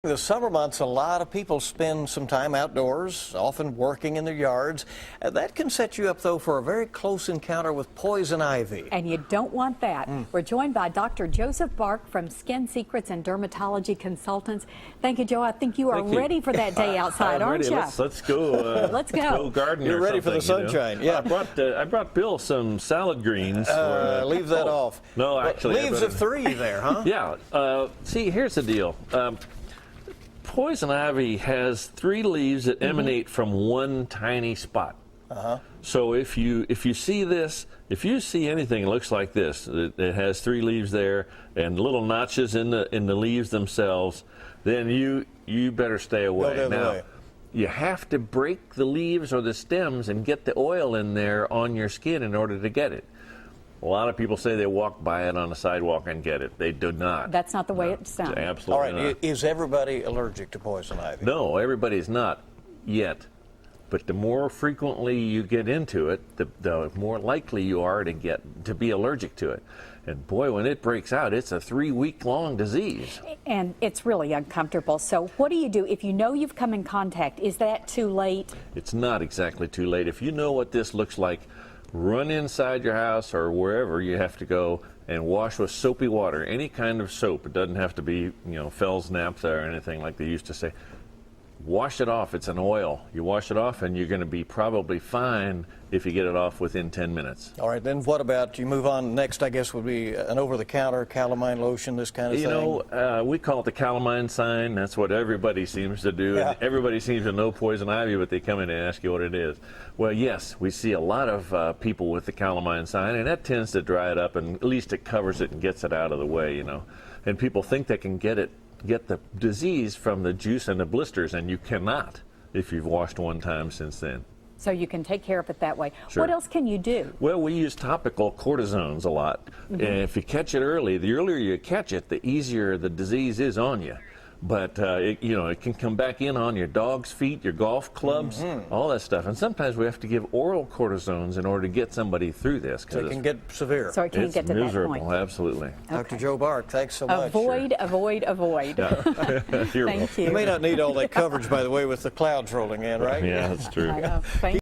The summer months, a lot of people spend some time outdoors, often working in their yards. That can set you up, though, for a very close encounter with poison ivy. And you don't want that. We're joined by Dr. Joseph Bark from Skin Secrets and Dermatology Consultants. Thank you, Joe. I think you are ready for that day outside, aren't you? Let's go. Let's go. Gardening. You're ready for the sunshine. Yeah. I brought Bill some salad greens. Leave that off. No, actually. Leaves of three there, huh? Yeah. See, here's the deal. Poison ivy has three leaves that emanate from one tiny spot. So if you see this, if you see anything that looks like this, it has three leaves there and little notches in the leaves themselves, then you better stay away. Now, you have to break the leaves or the stems and get the oil in there on your skin in order to get it. A lot of people say they walk by it on the sidewalk and get it. They do not. That's not the way it sounds. Absolutely All right. Is everybody allergic to poison ivy? No, everybody's not yet. But the more frequently you get into it, the more likely you are to be allergic to it. And boy, when it breaks out, it's a 3-week-long disease. And it's really uncomfortable. So what do you do if you know you've come in contact? Is that too late? It's not exactly too late. If you know what this looks like, run inside your house or wherever you have to go and wash with soapy water, any kind of soap. It doesn't have to be, Fell's naphtha or anything like they used to say. Wash it off. It's an oil. You wash it off and you're going to be probably fine if you get it off within 10 minutes. All right, then what about, you move on, next I guess would be an over-the-counter calamine lotion, this kind of thing? We call it the calamine sign. That's what everybody seems to do. Yeah. And everybody seems to know poison ivy, but they come in and ask you what it is. Well, yes, we see a lot of people with the calamine sign, and that tends to dry it up, and at least it covers it and gets it out of the way, And people think they can get the disease from the juice and the blisters, and you cannot if you've washed one time since then. So you can take care of it that way. Sure. What else can you do? Well, we use topical cortisones a lot. And if you catch it early, the earlier you catch it, the easier the disease is on you. But, it can come back in on your dog's feet, your golf clubs, all that stuff. And sometimes we have to give oral cortisones in order to get somebody through this. So it can get severe. So it can get to miserable, that point. Absolutely. Okay. Dr. Joe Bark, thanks so much. Avoid. You're Thank you. You may not need all that coverage, by the way, with the clouds rolling in, right? Yeah, that's true. Thank